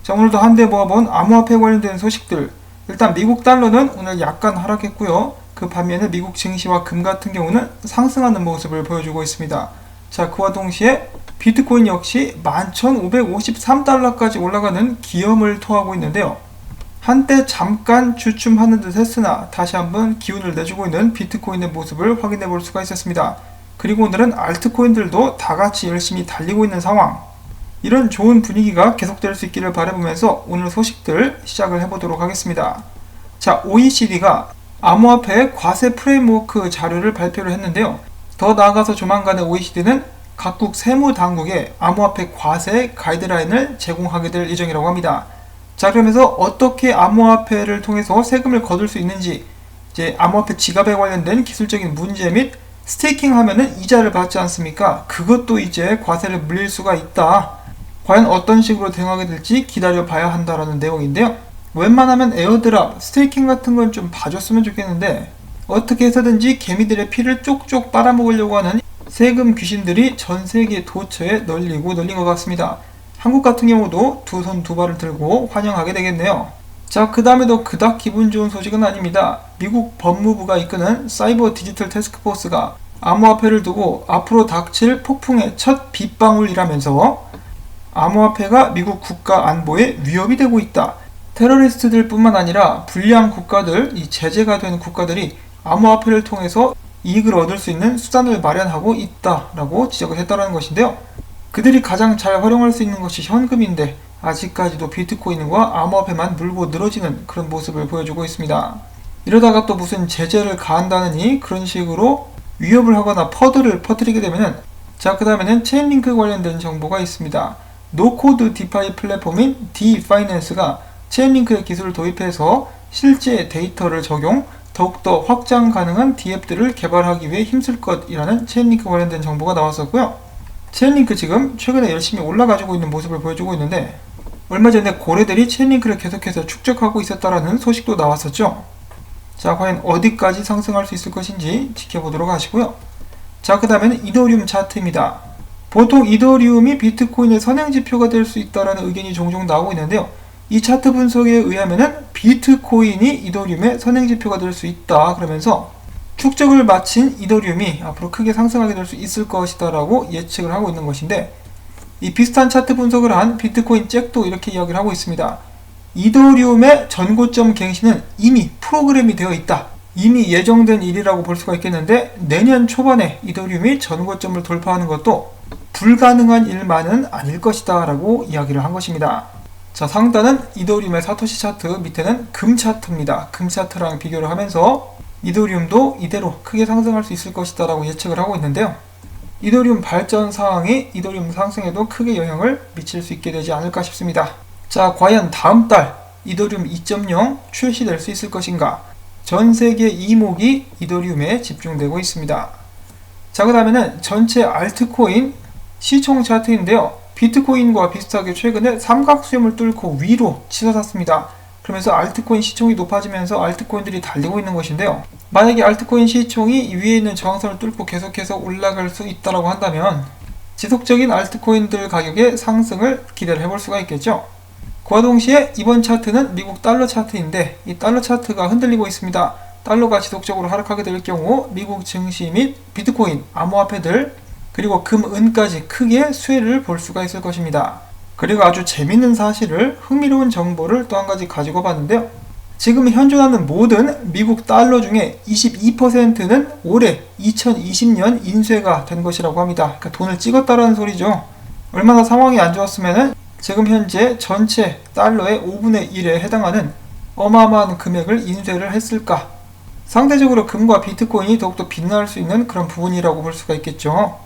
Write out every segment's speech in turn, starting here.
자, 오늘도 한데 모아본 암호화폐 관련된 소식들. 일단 미국 달러는 오늘 약간 하락했고요. 그 반면에 미국 증시와 금 같은 경우는 상승하는 모습을 보여주고 있습니다. 자, 그와 동시에 비트코인 역시 11,553달러까지 올라가는 기염을 토하고 있는데요. 한때 잠깐 주춤하는 듯 했으나 다시 한번 기운을 내주고 있는 비트코인의 모습을 확인해 볼 수가 있었습니다. 그리고 오늘은 알트코인들도 다 같이 열심히 달리고 있는 상황. 이런 좋은 분위기가 계속될 수 있기를 바라보면서 오늘 소식들 시작을 해보도록 하겠습니다. 자, OECD가 암호화폐 과세 프레임워크 자료를 발표를 했는데요. 더 나아가서 조만간에 OECD는 각국 세무 당국에 암호화폐 과세 가이드라인을 제공하게 될 예정이라고 합니다. 자, 그러면서 어떻게 암호화폐를 통해서 세금을 거둘 수 있는지, 이제 암호화폐 지갑에 관련된 기술적인 문제 및 스테이킹 하면은 이자를 받지 않습니까? 그것도 이제 과세를 물릴 수가 있다. 과연 어떤 식으로 대응하게 될지 기다려 봐야 한다라는 내용인데요. 웬만하면 에어드랍, 스테이킹 같은 건 좀 봐줬으면 좋겠는데 어떻게 해서든지 개미들의 피를 쪽쪽 빨아먹으려고 하는 세금 귀신들이 전 세계 도처에 널린 것 같습니다. 한국 같은 경우도 두 손 두 발을 들고 환영하게 되겠네요. 자, 그 다음에도 그닥 기분 좋은 소식은 아닙니다. 미국 법무부가 이끄는 사이버 디지털 태스크포스가 암호화폐를 두고 앞으로 닥칠 폭풍의 첫 빗방울이라면서 암호화폐가 미국 국가 안보에 위협이 되고 있다. 테러리스트들 뿐만 아니라 불량 국가들, 이 제재가 된 국가들이 암호화폐를 통해서 이익을 얻을 수 있는 수단을 마련하고 있다라고 지적을 했다는 것인데요. 그들이 가장 잘 활용할 수 있는 것이 현금인데 아직까지도 비트코인과 암호화폐만 물고 늘어지는 그런 모습을 보여주고 있습니다. 이러다가 또 무슨 제재를 가한다느니 그런 식으로 위협을 하거나 퍼드를 퍼뜨리게 되면은, 자, 그 다음에는 체인링크 관련된 정보가 있습니다. 노코드 디파이 플랫폼인 디파이낸스가 체인링크의 기술을 도입해서 실제 데이터를 적용, 더욱더 확장 가능한 D앱들을 개발하기 위해 힘쓸 것이라는 체인링크 관련된 정보가 나왔었고요. 체인링크 지금 최근에 열심히 올라가지고 있는 모습을 보여주고 있는데 얼마 전에 고래들이 체인링크를 계속해서 축적하고 있었다라는 소식도 나왔었죠. 자, 과연 어디까지 상승할 수 있을 것인지 지켜보도록 하시고요. 자, 그 다음에는 이더리움 차트입니다. 보통 이더리움이 비트코인의 선행지표가 될 수 있다는 의견이 종종 나오고 있는데요. 이 차트 분석에 의하면은 비트코인이 이더리움의 선행지표가 될 수 있다 그러면서 축적을 마친 이더리움이 앞으로 크게 상승하게 될 수 있을 것이다 라고 예측을 하고 있는 것인데, 이 비슷한 차트 분석을 한 비트코인 잭도 이렇게 이야기를 하고 있습니다. 이더리움의 전고점 갱신은 이미 프로그램이 되어 있다. 이미 예정된 일이라고 볼 수가 있겠는데 내년 초반에 이더리움이 전고점을 돌파하는 것도 불가능한 일만은 아닐 것이다 라고 이야기를 한 것입니다. 자, 상단은 이더리움의 사토시 차트, 밑에는 금 차트입니다. 금 차트랑 비교를 하면서 이더리움도 이대로 크게 상승할 수 있을 것이다 라고 예측을 하고 있는데요. 이더리움 발전 사항이 이더리움 상승에도 크게 영향을 미칠 수 있게 되지 않을까 싶습니다. 자, 과연 다음 달 이더리움 2.0 출시될 수 있을 것인가? 전 세계 이목이 이더리움에 집중되고 있습니다. 자, 그 다음에는 전체 알트코인 시총 차트인데요. 비트코인과 비슷하게 최근에 삼각수렴을 뚫고 위로 치솟았습니다. 그러면서 알트코인 시총이 높아지면서 알트코인들이 달리고 있는 것인데요. 만약에 알트코인 시총이 위에 있는 저항선을 뚫고 계속해서 올라갈 수 있다고 한다면 지속적인 알트코인들 가격의 상승을 기대를 해볼 수가 있겠죠. 그와 동시에 이번 차트는 미국 달러 차트인데 이 달러 차트가 흔들리고 있습니다. 달러가 지속적으로 하락하게 될 경우 미국 증시 및 비트코인, 암호화폐들, 그리고 금, 은까지 크게 수혜를 볼 수가 있을 것입니다. 그리고 아주 재밌는 사실을, 흥미로운 정보를 또 한 가지 가지고 봤는데요. 지금 현존하는 모든 미국 달러 중에 22%는 올해 2020년 인쇄가 된 것이라고 합니다. 그러니까 돈을 찍었다라는 소리죠. 얼마나 상황이 안 좋았으면은 지금 현재 전체 달러의 5분의 1에 해당하는 어마어마한 금액을 인쇄를 했을까? 상대적으로 금과 비트코인이 더욱더 빛날 수 있는 그런 부분이라고 볼 수가 있겠죠.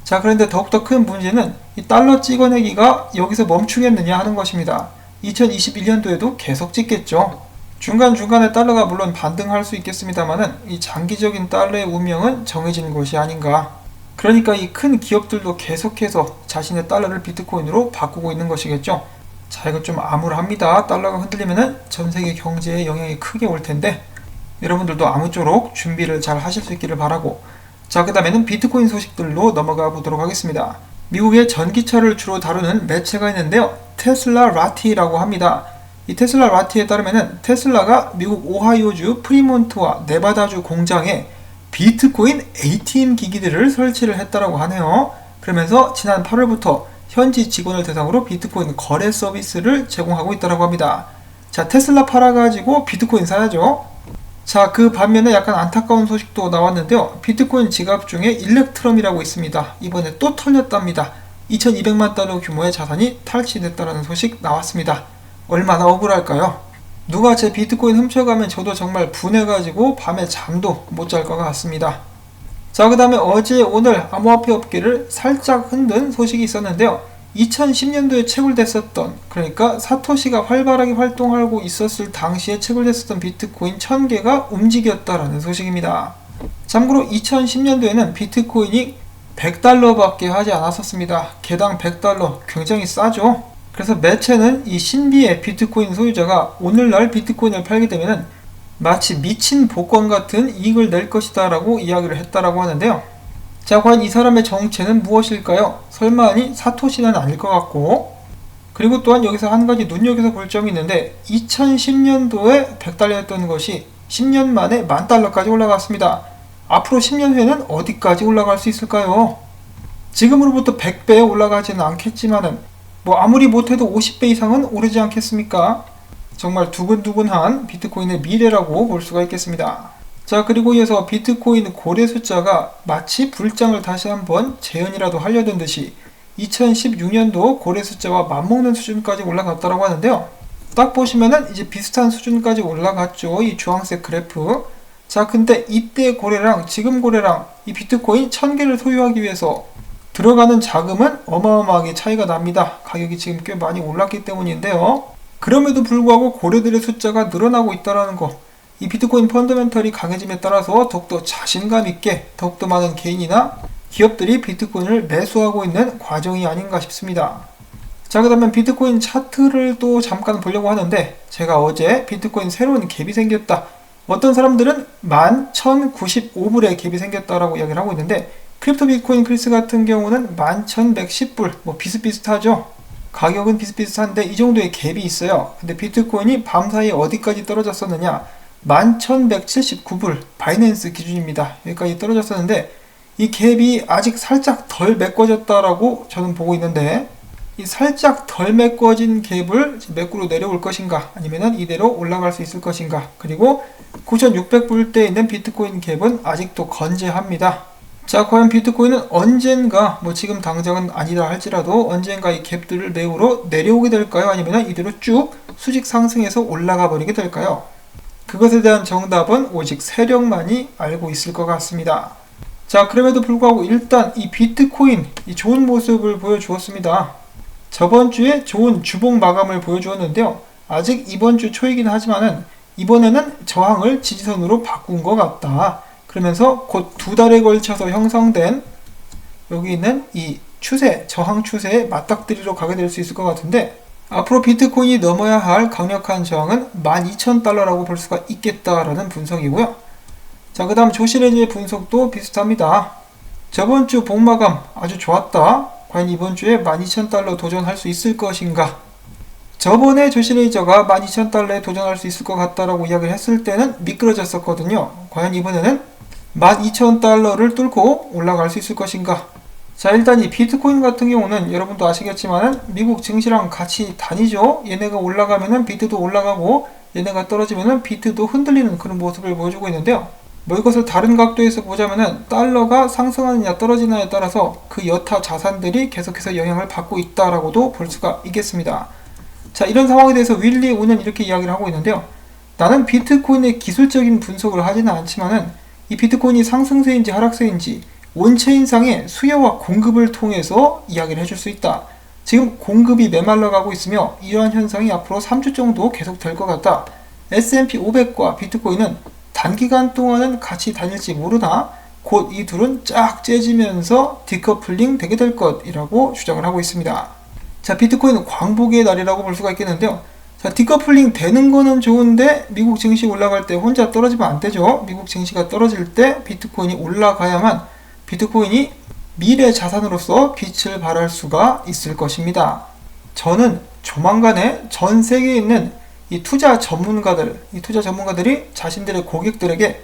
자, 그런데 더욱더 큰 문제는 이 달러 찍어내기가 여기서 멈추겠느냐 하는 것입니다. 2021년도에도 계속 찍겠죠. 중간중간에 달러가 물론 반등할 수 있겠습니다만은 이 장기적인 달러의 운명은 정해진 것이 아닌가. 그러니까 이 큰 기업들도 계속해서 자신의 달러를 비트코인으로 바꾸고 있는 것이겠죠. 자, 이건 좀 암울합니다. 달러가 흔들리면은 전 세계 경제에 영향이 크게 올 텐데 여러분들도 아무쪼록 준비를 잘 하실 수 있기를 바라고, 자, 그 다음에는 비트코인 소식들로 넘어가 보도록 하겠습니다. 미국의 전기차를 주로 다루는 매체가 있는데요. 테슬라 라티라고 합니다. 이 테슬라 라티에 따르면 테슬라가 미국 오하이오주 프리몬트와 네바다주 공장에 비트코인 ATM 기기들을 설치를 했다라고 하네요. 그러면서 지난 8월부터 현지 직원을 대상으로 비트코인 거래 서비스를 제공하고 있다고 합니다. 자, 테슬라 팔아가지고 비트코인 사야죠. 자, 그 반면에 약간 안타까운 소식도 나왔는데요. 비트코인 지갑 중에 일렉트럼이라고 있습니다. 이번에 또 털렸답니다. 2200만 달러 규모의 자산이 탈취됐다는 소식 나왔습니다. 얼마나 억울할까요? 누가 제 비트코인 훔쳐가면 저도 정말 분해가지고 밤에 잠도 못 잘 것 같습니다. 자, 그 다음에 어제 오늘 암호화폐 업계를 살짝 흔든 소식이 있었는데요. 2010년도에 채굴됐었던, 그러니까 사토시가 활발하게 활동하고 있었을 당시에 채굴됐었던 비트코인 1000개가 움직였다라는 소식입니다. 참고로 2010년도에는 비트코인이 100달러밖에 하지 않았었습니다. 개당 100달러, 굉장히 싸죠. 그래서 매체는 이 신비의 비트코인 소유자가 오늘날 비트코인을 팔게 되면 마치 미친 복권 같은 이익을 낼 것이다 라고 이야기를 했다라고 하는데요. 자, 과연 이 사람의 정체는 무엇일까요? 설마 아니 사토시는 아닐 것 같고, 그리고 또한 여기서 한 가지 눈여겨서 볼 점이 있는데 2010년도에 100달러였던 것이 10년 만에 10,000달러까지 올라갔습니다. 앞으로 10년 후에는 어디까지 올라갈 수 있을까요? 지금으로부터 100배에 올라가지는 않겠지만은 아무리 못해도 50배 이상은 오르지 않겠습니까? 정말 두근두근한 비트코인의 미래라고 볼 수가 있겠습니다. 자, 그리고 이어서 비트코인 고래 숫자가 마치 불장을 다시 한번 재현이라도 하려던 듯이 2016년도 고래 숫자와 맞먹는 수준까지 올라갔다고 하는데요. 딱 보시면은 이제 비슷한 수준까지 올라갔죠. 이 주황색 그래프. 자, 근데 이때 고래랑 지금 고래랑 이 비트코인 1000개를 소유하기 위해서 들어가는 자금은 어마어마하게 차이가 납니다. 가격이 지금 꽤 많이 올랐기 때문인데요. 그럼에도 불구하고 고래들의 숫자가 늘어나고 있다는 거, 이 비트코인 펀더멘털이 강해짐에 따라서 더욱더 자신감 있게 더욱더 많은 개인이나 기업들이 비트코인을 매수하고 있는 과정이 아닌가 싶습니다. 자, 그 다음에 비트코인 차트를 또 잠깐 보려고 하는데, 제가 어제 비트코인 새로운 갭이 생겼다, 어떤 사람들은 11,095불에 갭이 생겼다라고 이야기를 하고 있는데, 크립토 비트코인 크리스 같은 경우는 11,110불, 비슷비슷하죠. 가격은 비슷비슷한데 이 정도의 갭이 있어요. 근데 비트코인이 밤사이에 어디까지 떨어졌었느냐, 11,179불, 바이낸스 기준입니다. 여기까지 떨어졌었는데 이 갭이 아직 살짝 덜 메꿔졌다라고 저는 보고 있는데, 이 살짝 덜 메꿔진 갭을 매꾸로 내려올 것인가, 아니면 이대로 올라갈 수 있을 것인가, 그리고 9,600불대에 있는 비트코인 갭은 아직도 건재합니다. 자, 과연 비트코인은 언젠가, 지금 당장은 아니다 할지라도 언젠가 이 갭들을 내우러 내려오게 될까요? 아니면 이대로 쭉 수직 상승해서 올라가 버리게 될까요? 그것에 대한 정답은 오직 세력만이 알고 있을 것 같습니다. 자, 그럼에도 불구하고 일단 이 비트코인, 이 좋은 모습을 보여주었습니다. 저번 주에 좋은 주봉 마감을 보여주었는데요. 아직 이번 주 초이긴 하지만은 이번에는 저항을 지지선으로 바꾼 것 같다. 그러면서 곧 2달에 걸쳐서 형성된 여기 있는 이 추세, 저항 추세에 맞닥뜨리러 가게 될 수 있을 것 같은데, 앞으로 비트코인이 넘어야 할 강력한 저항은 12,000달러라고 볼 수가 있겠다라는 분석이고요. 자, 그 다음 조시레이저의 분석도 비슷합니다. 저번 주 봉마감 아주 좋았다. 과연 이번 주에 12,000달러 도전할 수 있을 것인가? 저번에 조시레이저가 12,000달러에 도전할 수 있을 것 같다라고 이야기를 했을 때는 미끄러졌었거든요. 과연 이번에는 12,000달러를 뚫고 올라갈 수 있을 것인가? 자, 일단 이 비트코인 같은 경우는 여러분도 아시겠지만 미국 증시랑 같이 다니죠. 얘네가 올라가면은 비트도 올라가고, 얘네가 떨어지면은 비트도 흔들리는 그런 모습을 보여주고 있는데요. 이것을 다른 각도에서 보자면은 달러가 상승하느냐 떨어지느냐에 따라서 그 여타 자산들이 계속해서 영향을 받고 있다라고도 볼 수가 있겠습니다. 자, 이런 상황에 대해서 윌리 오는 이렇게 이야기를 하고 있는데요. 나는 비트코인의 기술적인 분석을 하지는 않지만은 이 비트코인이 상승세인지 하락세인지 온체인상의 수요와 공급을 통해서 이야기를 해줄 수 있다. 지금 공급이 메말라 가고 있으며 이러한 현상이 앞으로 3주 정도 계속 될 것 같다. S&P 500과 비트코인은 단기간 동안은 같이 다닐지 모르나 곧 이 둘은 쫙 째지면서 디커플링 되게 될 것이라고 주장을 하고 있습니다. 자, 비트코인은 광복의 날이라고 볼 수가 있겠는데요. 자, 디커플링 되는 거는 좋은데 미국 증시 올라갈 때 혼자 떨어지면 안 되죠. 미국 증시가 떨어질 때 비트코인이 올라가야만 비트코인이 미래 자산으로서 빛을 발할 수가 있을 것입니다. 저는 조만간에 전 세계에 있는 이 투자 전문가들이 자신들의 고객들에게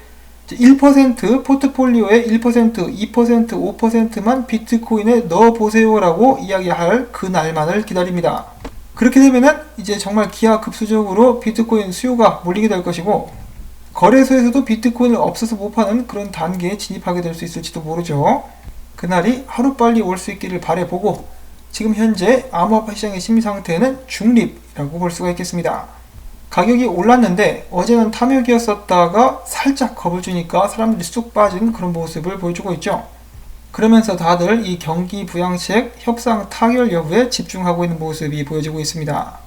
1% 포트폴리오의 1%, 2%, 5%만 비트코인에 넣어보세요라고 이야기할 그 날만을 기다립니다. 그렇게 되면은 이제 정말 기하급수적으로 비트코인 수요가 몰리게 될 것이고, 거래소에서도 비트코인을 없어서 못 파는 그런 단계에 진입하게 될 수 있을지도 모르죠. 그날이 하루빨리 올 수 있기를 바라보고, 지금 현재 암호화폐 시장의 심리 상태는 중립이라고 볼 수가 있겠습니다. 가격이 올랐는데 어제는 탐욕이었었다가 살짝 겁을 주니까 사람들이 쑥 빠진 그런 모습을 보여주고 있죠. 그러면서 다들 이 경기 부양책 협상 타결 여부에 집중하고 있는 모습이 보여지고 있습니다.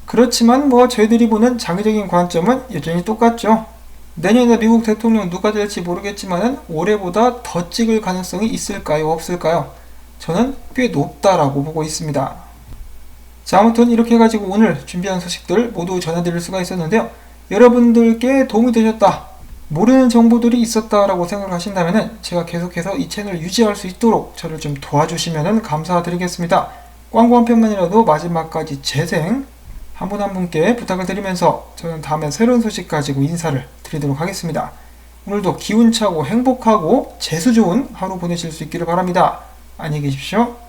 그렇지만 저희들이 보는 장기적인 관점은 여전히 똑같죠. 내년에 미국 대통령 누가 될지 모르겠지만 올해보다 더 찍을 가능성이 있을까요? 없을까요? 저는 꽤 높다라고 보고 있습니다. 자, 아무튼 이렇게 해가지고 오늘 준비한 소식들 모두 전해드릴 수가 있었는데요. 여러분들께 도움이 되셨다, 모르는 정보들이 있었다라고 생각하신다면 제가 계속해서 이 채널을 유지할 수 있도록 저를 좀 도와주시면 감사드리겠습니다. 광고 한 편만이라도 마지막까지 재생 한 분 한 분께 부탁을 드리면서 저는 다음에 새로운 소식 가지고 인사를 드리도록 하겠습니다. 오늘도 기운차고 행복하고 재수 좋은 하루 보내실 수 있기를 바랍니다. 안녕히 계십시오.